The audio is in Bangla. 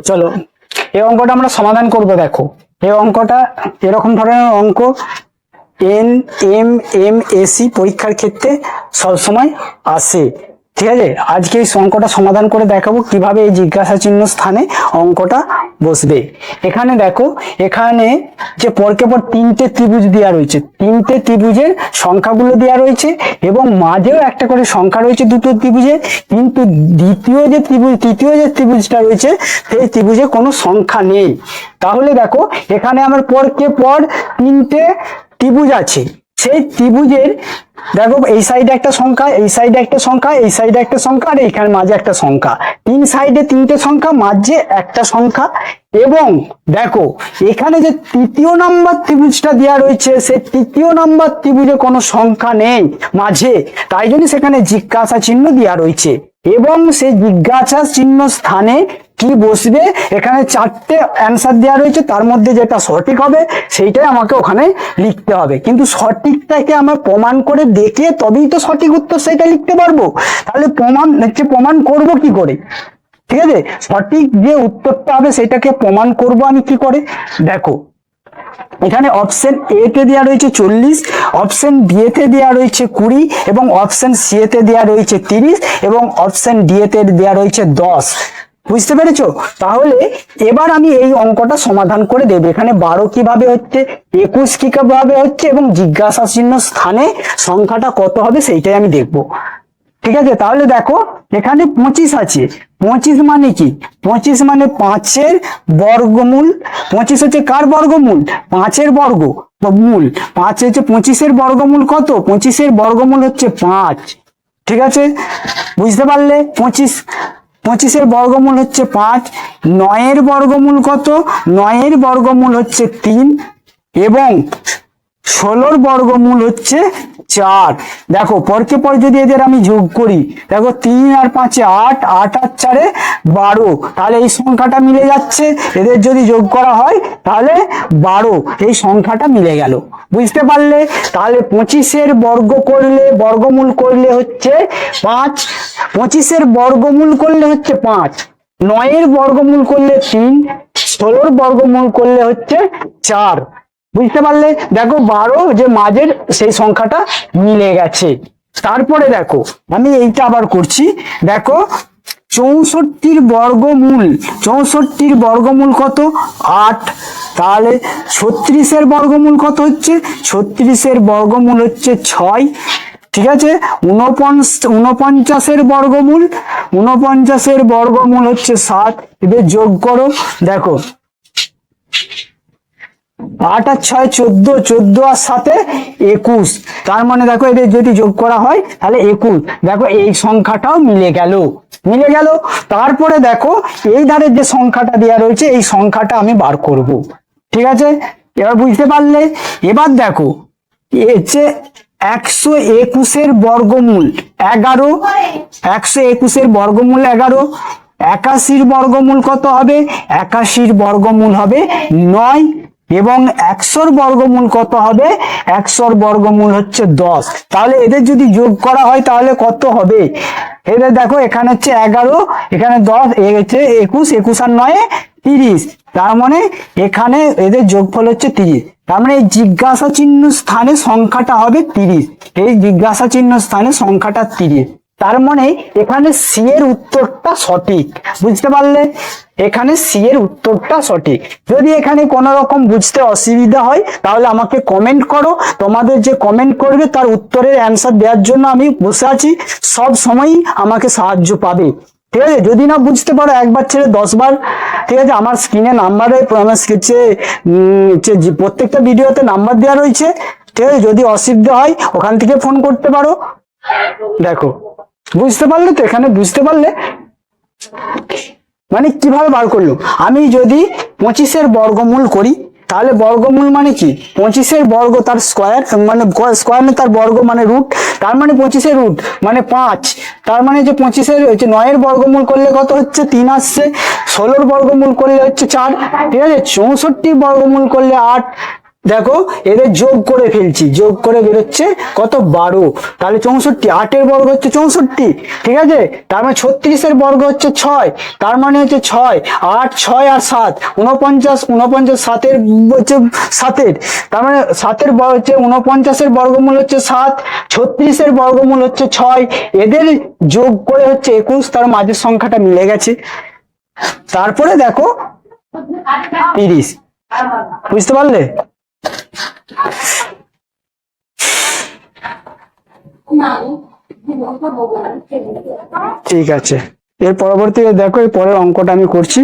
চলো এই অঙ্কটা আমরা সমাধান করব। দেখো এই অঙ্কটা এরকম ধরনের অঙ্ক NMMSE পরীক্ষার ক্ষেত্রে সবসময় আসে। ঠিক আছে, আজকে এই অঙ্কটা সমাধান করে দেখাবো কিভাবে এই জিজ্ঞাসা চিহ্ন স্থানে অঙ্কটা বসবে। এখানে দেখো, এখানে যে পরকে পর তিনটে ত্রিভুজ দেওয়া রয়েছে, তিনটে ত্রিভুজের সংখ্যাগুলো দেওয়া রয়েছে এবং মাঝেও একটা করে সংখ্যা রয়েছে দুটো ত্রিভুজে, কিন্তু তৃতীয় যে ত্রিভুজটা রয়েছে সেই ত্রিভুজে কোনো সংখ্যা নেই। তাহলে দেখো এখানে আমার পরকে পর তিনটে ত্রিভুজ আছে, সেই ত্রিভুজের দেখো এই সাইডে একটা সংখ্যা, এই সাইডে একটা সংখ্যা, এই সাইডে একটা সংখ্যা আর এখানে মাঝে একটা সংখ্যা, তিন সাইডে তিনটে সংখ্যা, মাঝে একটা সংখ্যা। এবং দেখো এখানে যে তৃতীয় নাম্বার ত্রিভুজটা দেওয়া রয়েছে সেই তৃতীয় নাম্বার ত্রিভুজে কোনো সংখ্যা নেই মাঝে, তাই জন্য সেখানে জিজ্ঞাসা চিহ্ন দেওয়া রয়েছে। এবং সেই জিজ্ঞাসা চিহ্ন স্থানে কি বসবে, এখানে চারটে অ্যান্সার দেওয়া রয়েছে, তার মধ্যে যেটা সঠিক হবে সেইটাই আমাকে ওখানে লিখতে হবে। কিন্তু সঠিকটাকে আমরা প্রমাণ করে দেখে তবেই তো সঠিক উত্তর সেটা লিখতে পারবো। তাহলে প্রমাণ করব কি করে? ঠিক আছে, সঠিক যে উত্তরটা হবে সেটাকে প্রমাণ করব আমি কি করে। দেখো এখানে অপশন এ তে দেওয়া রয়েছে 40, অপশন বি তে দেওয়া রয়েছে 20 এবং অপশন সি তে দেওয়া রয়েছে 30 এবং অপশন ডি তে দেওয়া রয়েছে 10। বুঝতে পেরেছো? তাহলে এবার আমি এই অঙ্কটা সমাধান করে দেব। এখানে 12 কিভাবে হচ্ছে, 21 কিভাবে হচ্ছে এবং জিজ্ঞাসা চিহ্ন স্থানে সংখ্যাটা কত হবে সেইটাই আমি দেখব। ঠিক আছে, তাহলে দেখো এখানে 25 আছে। 25 মানে কি? 25 মানে 5-এর বর্গমূল। 25 হচ্ছে কার বর্গমূল? 5-এর বর্গমূল। 5 হচ্ছে 25-এর বর্গমূল কত? 25-এর বর্গমূল হচ্ছে 5। ঠিক আছে, বুঝতে পারলে? 25-এর বর্গমূল হচ্ছে 5। 9-এর বর্গমূল কত? 9-এর বর্গমূল হচ্ছে 3 এবং 16-র বর্গমূল হচ্ছে 4। দেখো পরকে পর যদি এদের আমি যোগ করি, দেখো 3 আর 5-এ 8, 8 আর 4-এ 12, তাহলে এই সংখ্যাটা মিলে যাচ্ছে। এদের যদি যোগ করা হয় তাহলে 12, এই সংখ্যাটা মিলে গেল। বুঝতে পারলে? তাহলে 25-এর বর্গমূল করলে হচ্ছে 5, 25-এর বর্গমূল করলে হচ্ছে 5, 9-এর বর্গমূল করলে 3, 16-র বর্গমূল করলে হচ্ছে 4। বুঝতে পারলে? দেখো 12 যে মাঝের সেই সংখ্যাটা মিলে গেছে। তারপরে দেখো আমি এইটা আবার করছি। দেখো 64-র বর্গমূল কত? 8। তাহলে 36-এর বর্গমূল কত হচ্ছে? 36-এর বর্গমূল হচ্ছে 6। ঠিক আছে, 49-এর বর্গমূল হচ্ছে 7। এদের যোগ করো। দেখো 8 আর 6 14, 14 আর 7-এ 21, তার মানে দেখো এদের যদি যোগ করা হয় তাহলে 21। দেখো এই সংখ্যাটাও মিলে গেল। তারপরে দেখো এই ধারের যে সংখ্যাটা দেওয়া রয়েছে এই সংখ্যাটা আমি বার করব। ঠিক আছে, এবার বুঝতে পারলে? এবার দেখো হচ্ছে 121-এর বর্গমূল 11, 121-এর বর্গমূল 11। 81-র বর্গমূল কত হবে? 81-র বর্গমূল হবে 9 এবং 100-র বর্গমূল কত হবে? 100-র বর্গমূল হচ্ছে 10। তাহলে এদের যদি যোগ করা হয় তাহলে কত হবে? এদের দেখো এখানে হচ্ছে 11, এখানে 10, হচ্ছে 21, 21 আর 9-এ 30, তার মানে এখানে এদের যোগফল হচ্ছে 30। তার মানে এই জিজ্ঞাসা চিহ্ন স্থানে সংখ্যাটা হবে 30। এই জিজ্ঞাসা চিহ্ন স্থানে সংখ্যাটা 30। তার মানে এখানে সি এর উত্তরটা সঠিক। বুঝতে পারলে? এখানে সি এর উত্তরটা সঠিক। যদি এখানে কোনো রকম বুঝতে অসুবিধা হয় তাহলে আমাকে কমেন্ট করো। তোমাদের যে কমেন্ট করবে তার উত্তরের অ্যান্সার দেওয়ার জন্য আমি বসে আছি, সব সময়ই আমাকে সাহায্য পাবে। ঠিক আছে, যদি না বুঝতে পারো একবার ছেড়ে 10 বার। ঠিক আছে, আমার স্ক্রিনে নাম্বারে প্রত্যেকটা ভিডিওতে নাম্বার দেওয়া রয়েছে। ঠিক আছে, যদি অসুবিধা হয় ওখান থেকে ফোন করতে পারো। দেখো বুঝতে পারলে তো? এখানে বুঝতে পারলে মানে কিভাবে বার করলো? আমি যদি 25-এর বর্গমূল করি তাহলে বর্গমূল মানে কি? 25-এর বর্গ তার স্কয়ার, মানে স্কয়ার মানে তার বর্গ মানে রুট, তার মানে 25-এর রুট মানে 5। তার মানে যে 25-এর 9-এর বর্গমূল করলে কত হচ্ছে? 3 আসছে। 16-র বর্গমূল করলে হচ্ছে 4। ঠিক আছে, 64-র বর্গমূল করলে 8। দেখো এদের যোগ করে ফেলছি, যোগ করে বেরোচ্ছে কত 12, তাহলে 64, 8-এর বর্গ হচ্ছে 64, ঠিক আছে। তার মানে 36-এর বর্গ হচ্ছে 6, তার মানে হচ্ছে 6, 8, 6 আর 7, 49, 49 7-এর হচ্ছে 7-এর, তার মানে 7-এর হচ্ছে 49-এর বর্গমূল হচ্ছে 7, 36-এর বর্গমূল হচ্ছে 6, এদের যোগ করে হচ্ছে 21, তার মাঝের সংখ্যাটা মিলে গেছে। তারপরে দেখো 30, বুঝতে পারলে? ঠিক আছে, এর পরবর্তী দেখো, এর পরের অঙ্কটা আমি করছি।